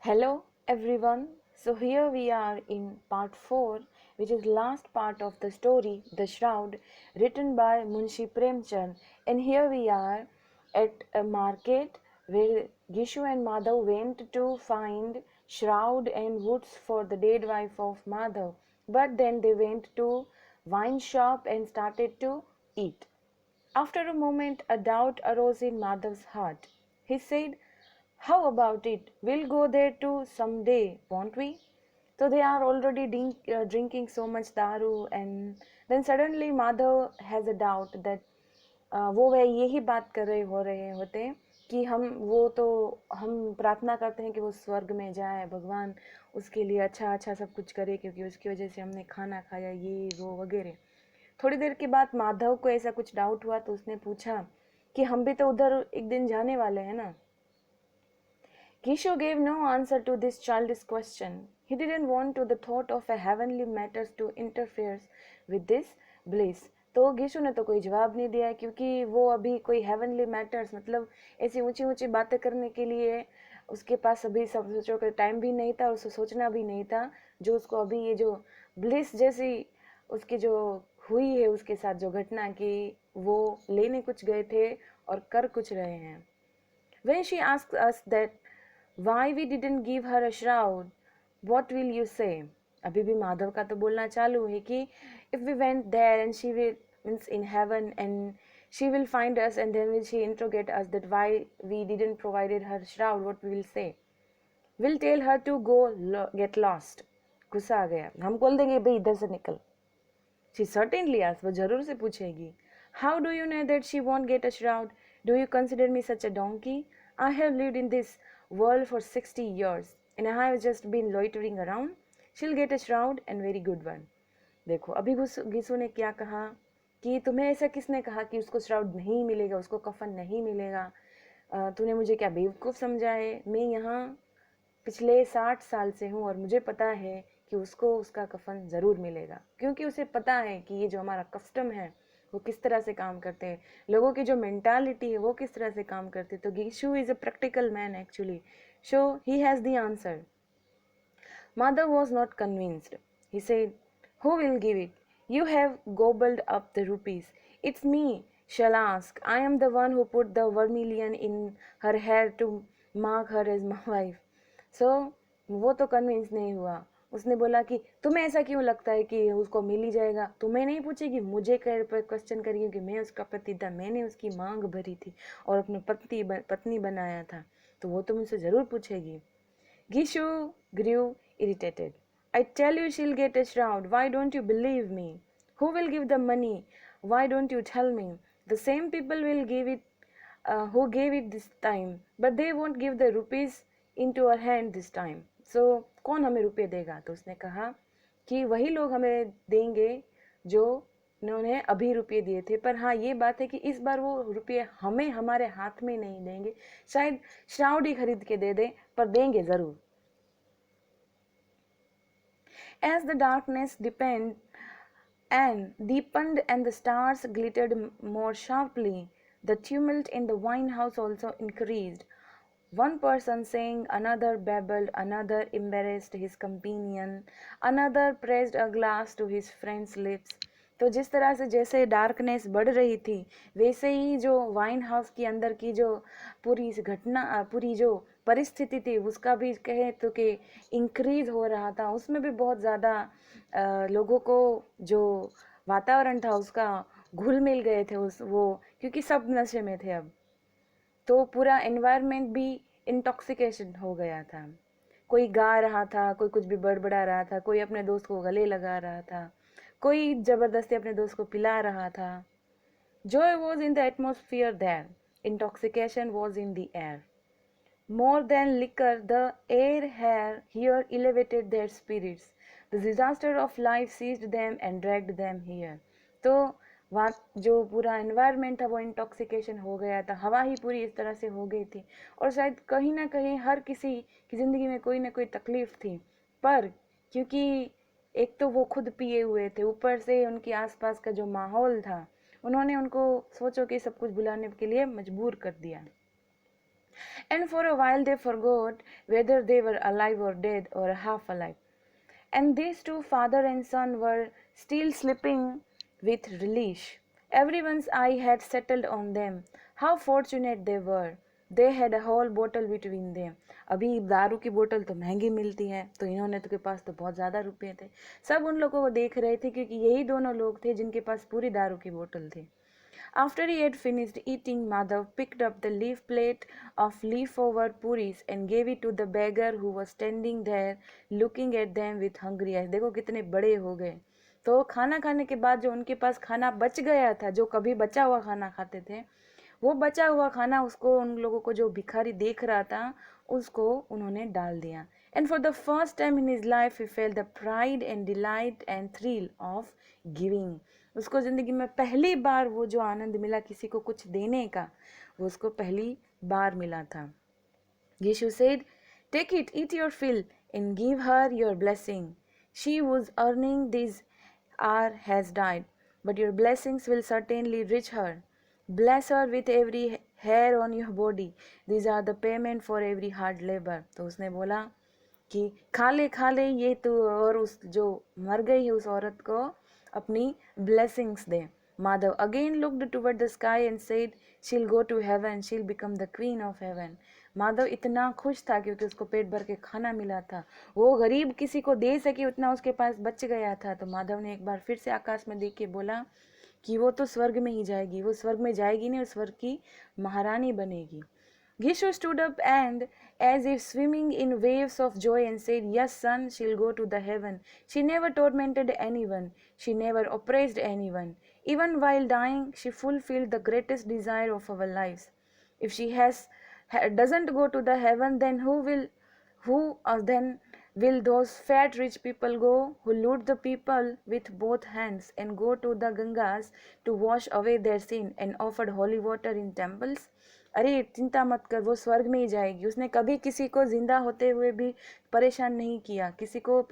Hello everyone. So here we are in part 4, which is last part of the story The Shroud, written by Munshi Premchand. And here we are at a market where Gishu and Madhav went to find shroud and woods for the dead wife of Madhav. But then they went to wine shop and started to eat. After a moment, a doubt arose in Madhav's heart. He said, "How about it? We'll go there too someday, won't we?" So they are already drinking so much daru, and then suddenly Madhav has a doubt that वो वह यही बात कर रहे हो रहे होते हैं कि हम प्रार्थना करते हैं कि वो स्वर्ग में जाए, भगवान उसके लिए अच्छा अच्छा सब कुछ करे क्योंकि उसकी वजह से हमने खाना खाया, ये वो वगैरह। थोड़ी देर के बाद माधव को ऐसा कुछ डाउट हुआ तो उसने पूछा कि हम भी तो उधर एक दिन जाने वाले हैं ना। Kisho gave no answer to this childish question. He didn't want to the thought of a heavenly matters to interfere with this bliss. तो गिशु ने तो कोई जवाब नहीं दिया क्योंकि वो अभी कोई हेवनली मैटर्स मतलब ऐसी ऊंची ऊंची बातें करने के लिए उसके पास अभी सब सोचो का टाइम भी नहीं था और उसको सोचना भी नहीं था। जो उसको अभी ये जो ब्लिस जैसी उसकी जो हुई है उसके साथ जो घटना की वो लेने कुछ गए थे और कर कुछ रहे हैं। When she asked us that why we didn't give her a shroud, what will you say? अभी भी माधव का तो बोलना चालू है कि if we went there and she will means in heaven and she will find us and then will she interrogate us that why we didn't provided her shroud, what we will say? We'll tell her to go get lost. गुस्सा आ गया, हम बोल देंगे भाई इधर से निकल। She certainly asked, वो जरूर से पूछेगी। How do you know that she won't get a shroud? Do you consider me such a donkey? I have lived in this world for 60 years and I have just been loitering around. She'll get a shroud and very good one. देखो अभी गिसु ने क्या कहा कि तुम्हें ऐसा किसने कहा कि उसको श्राउड नहीं मिलेगा, उसको कफन नहीं मिलेगा। तूने मुझे क्या बेवकूफ़ समझा है? मैं यहाँ पिछले 60 साल से हूँ और मुझे पता है कि उसको उसका कफन ज़रूर मिलेगा क्योंकि उसे पता है कि ये जो हमारा कस्टम है वो किस तरह से काम करते हैं, लोगों की जो मेंटालिटी है वो किस तरह से काम करते हैं। तो Gishu is a practical man actually, so he has the answer. Mother was not convinced. He said, "Who will give it? You have gobbled up the rupees. It's me shall ask. I am the one who put the vermilion in her hair to mark her as my wife." So वो तो convince नहीं हुआ। उसने बोला कि तुम्हें ऐसा क्यों लगता है कि उसको मिल ही जाएगा, तुम्हें नहीं पूछेगी, मुझे क्वेश्चन करेगी कि मैं उसका पति था, मैंने उसकी मांग भरी थी और अपनी पत्नी बनाया था, तो वो तो मुझसे ज़रूर पूछेगी। Gishu grew irritated. "I tell you she'll get a shroud. Why don't you believe me? Who will give the money? Why don't you tell me? The same people will give it who gave it this time, but they won't give the rupees into our hand this time. So कौन हमें रुपए देगा?" तो उसने कहा कि वही लोग हमें देंगे जो इन्होंने अभी रुपये दिए थे, पर हाँ ये बात है कि इस बार वो रुपये हमें हमारे हाथ में नहीं देंगे, शायद श्राउड ही खरीद के दे दें पर देंगे ज़रूर। As the darkness deepened and the stars glittered more sharply, the tumult in the wine house also increased. One person sang, another babbled, another embarrassed his companion, another pressed a glass to his friend's lips. तो जिस तरह से जैसे darkness बढ़ रही थी वैसे ही जो वाइन हाउस के अंदर की जो पूरी घटना पूरी जो परिस्थिति थी उसका भी कहे तो कि इंक्रीज हो रहा था। उसमें भी बहुत ज़्यादा लोगों को जो वातावरण था उसका घुल मिल गए थे उस वो क्योंकि सब नशे में थे अब। तो पूरा एनवायरनमेंट भी इंटॉक्सिकेशन हो गया था। कोई गा रहा था, कोई कुछ भी बड़बड़ा रहा था, कोई अपने दोस्त को गले लगा रहा था, कोई ज़बरदस्ती अपने दोस्त को पिला रहा था। Joy was in the atmosphere there. Intoxication was in the air. More than liquor, the air here elevated their spirits. The disaster of life seized them and dragged them here. तो वहाँ जो पूरा एनवायरनमेंट था वो intoxication हो गया था, हवा ही पूरी इस तरह से हो गई थी और शायद कहीं ना कहीं हर किसी की ज़िंदगी में कोई ना कोई तकलीफ़ थी, पर क्योंकि एक तो वो खुद पिए हुए थे, ऊपर से उनके आसपास का जो माहौल था उन्होंने उनको सोचो कि सब कुछ भुलाने के लिए मजबूर कर दिया। And for a while they forgot whether they were alive or dead or half alive. And these two, father and son, were still sleeping with relish. Everyone's eye had settled on them. How fortunate they were. They had a whole bottle between them. अभी दारू की बोतल तो महंगी मिलती है, तो इन्होंने तो के पास तो बहुत ज़्यादा रुपए थे. सब उन लोगों को देख रहे थे क्योंकि यही दोनों लोग थे जिनके पास पूरी दारू की बोतल थी. After he had finished eating, Madhav picked up the leaf plate of leaf-over puris and gave it to the beggar who was standing there looking at them with hungry eyes. देखो कितने बड़े हो गए. तो खाना खाने के बाद जो उनके पास खाना बच गया था, जो कभी बचा हुआ खाना खाते थे, वो बचा हुआ खाना उसको, उन लोगों को जो भिखारी देख रहा था, उसको उन्होंने डाल दिया. And for the first time in his life he felt the pride and delight and thrill of giving. उसको जिंदगी में पहली बार वो जो आनंद मिला किसी को कुछ देने का, वो उसको पहली बार मिला था. Yeshu said, "Take it, eat your fill, and give her your blessing. She whose earning this hour has died, but your blessings will certainly reach her. Bless her with every hair on your body. These are the payment for every hard labor." तो उसने बोला कि खा ले ये तू, और उस जो मर गई है उस औरत को अपनी blessings they. Madhav again looked toward the sky and said, "She'll go to heaven, she'll become the queen of heaven." Madhav इतना खुश था क्योंकि उसको पेट भर के खाना मिला था, वो गरीब किसी को दे सके उतना उसके पास बच गया था. तो माधव ने एक बार फिर से आकाश में देख के बोला कि वो तो स्वर्ग में ही जाएगी, वो स्वर्ग में जाएगी नहीं, स्वर्ग की महारानी बनेगी. Gishu stood up and, as if swimming in waves of joy, and said, "Yes, son, she'll go to the heaven. She never tormented anyone. She never oppressed anyone. Even while dying, she fulfilled the greatest desire of our lives. If she doesn't go to the heaven, then then will those fat rich people go who loot the people with both hands and go to the Gangas to wash away their sin and offered holy water in temples?" अरे चिंता मत कर, वो स्वर्ग में ही जाएगी. उसने कभी किसी को जिंदा होते हुए भी परेशान नहीं किया, किसी को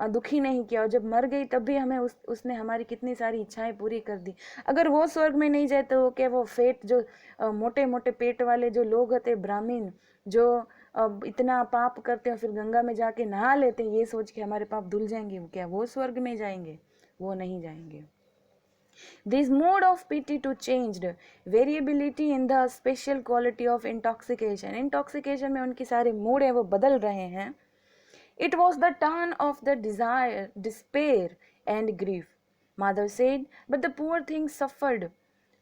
दुखी नहीं किया, और जब मर गई तब भी हमें उसने हमारी कितनी सारी इच्छाएं पूरी कर दी. अगर वो स्वर्ग में नहीं जाए तो क्या वो फेट जो मोटे मोटे पेट वाले जो लोग होते ब्राह्मण, जो इतना पाप करते हैं फिर गंगा में जाके नहा लेते हैं ये सोच के हमारे पाप धुल जाएंगे, क्या वो स्वर्ग में जाएंगे? वो नहीं जाएंगे. This mode of pity too changed. Variability in the special quality of intoxication. Intoxication में उनकी सारे मूड है वो बदल रहे हैं. It was the turn of the desire, despair and grief. Mother said, but the poor thing suffered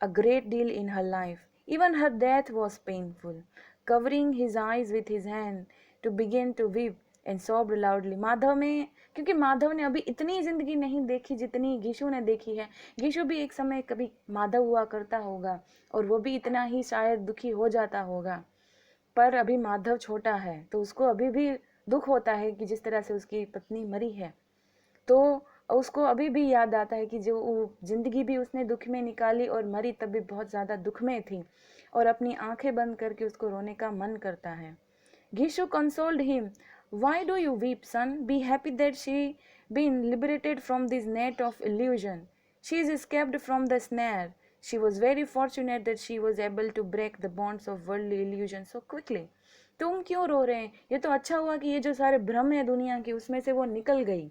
a great deal in her life. Even her death was painful. Covering his eyes with his hand to begin to weep and sobbed loudly. Madhav में, क्योंकि माधव ने अभी इतनी जिंदगी नहीं देखी जितनी गीशु ने देखी है. गीशु भी एक समय कभी माधव हुआ करता होगा और वो भी इतना ही शायद दुखी हो जाता होगा, पर अभी माधव छोटा है तो उसको अभी भी दुख होता है कि जिस तरह से उसकी पत्नी मरी है, तो उसको अभी भी याद आता है कि जो जिंदगी भी उसने दुख में निकाली और मरी तब भी बहुत ज़्यादा दुख में थी, और अपनी आंखें बंद करके उसको रोने का मन करता है. Gishu consoled him. "Why do you weep, son? Be happy that she been liberated from this net of illusion. She is escaped from the snare. She was very fortunate that she was able to break the bonds of worldly illusion so quickly." तुम क्यों रो रहे हैं? ये तो अच्छा हुआ कि ये जो सारे भ्रम है दुनिया के उसमें से वो निकल गई,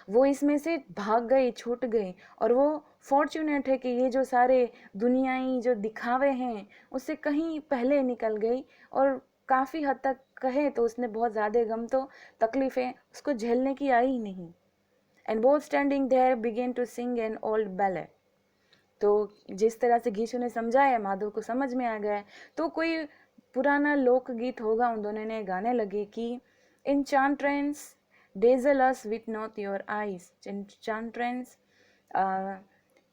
वो इसमें से भाग गई, छूट गई, और वो फॉर्चुनेट है कि ये जो सारे दुनियाई जो दिखावे हैं उससे कहीं पहले निकल गई, और काफ़ी हद तक कहे तो उसने बहुत ज़्यादा गम तो तकलीफ़ें उसको झेलने की आई ही नहीं. And both standing there began to sing an old ballet. तो जिस तरह से गीशु ने समझाया माधव को समझ में आ गया, तो कोई पुराना लोकगीत होगा उन दोनों ने गाने लगे कि "Enchantress, dazzle us with not your eyes." Enchantress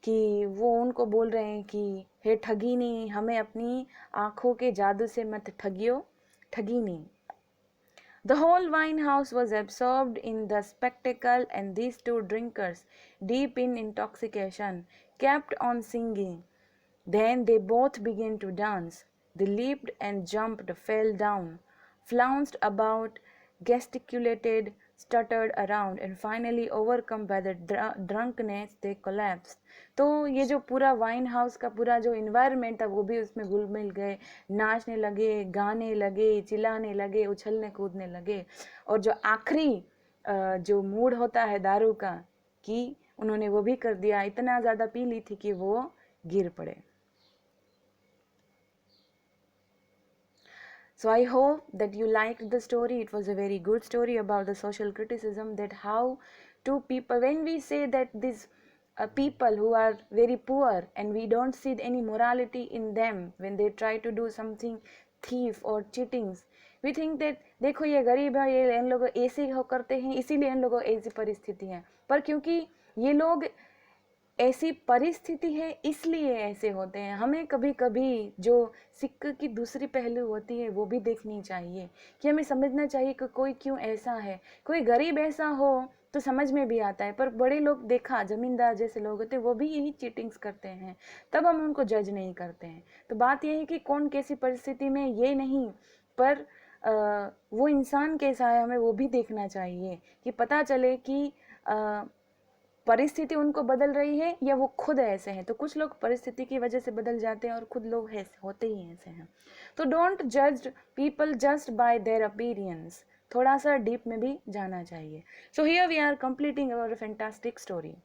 कि वो उनको बोल रहे हैं कि हे ठगिनी, हमें अपनी आँखों के जादू से मत ठगियो, ठगिनी. The whole wine house was absorbed in the spectacle, and these two drinkers, deep in intoxication, kept on singing. Then they both began to dance. They leaped and jumped, fell down, flounced about, gesticulated, stuttered around and finally overcome by the drunkenness they collapsed. तो ये जो पूरा wine house का पूरा जो environment था वो भी उसमें घुल मिल गए, नाचने लगे, गाने लगे, चिल्लाने लगे, उछलने कूदने लगे। और जो आखिरी जो मूड होता है दारू का, कि उन्होंने वो भी कर दिया, इतना ज़्यादा पी ली थी कि वो गिर पड़े। So I hope that you liked the story. It was a very good story about the social criticism, that how two people, when we say that these people who are very poor and we don't see any morality in them when they try to do something thief or cheatings, we think that देखो ये गरीब है, ये इन लोगों ऐसे हो करते हैं, इसीलिए इन लोगों ऐसी परिस्थिति है। पर क्योंकि ये लोग ऐसी परिस्थिति है इसलिए ऐसे होते हैं। हमें कभी कभी जो सिक्के की दूसरी पहलू होती है वो भी देखनी चाहिए, कि हमें समझना चाहिए कि कोई क्यों ऐसा है। कोई गरीब ऐसा हो तो समझ में भी आता है, पर बड़े लोग देखा, जमींदार जैसे लोग होते हैं वो भी यही चीटिंग्स करते हैं, तब हम उनको जज नहीं करते हैं। तो बात यह है कि कौन कैसी परिस्थिति में ये नहीं, पर वो इंसान कैसा है हमें वो भी देखना चाहिए, कि पता चले कि परिस्थिति उनको बदल रही है या वो खुद ऐसे हैं। तो कुछ लोग परिस्थिति की वजह से बदल जाते हैं और खुद लोग ऐसे होते ही ऐसे हैं। तो डोंट जज people just by their appearance, थोड़ा सा डीप में भी जाना चाहिए। So here we are completing our fantastic story.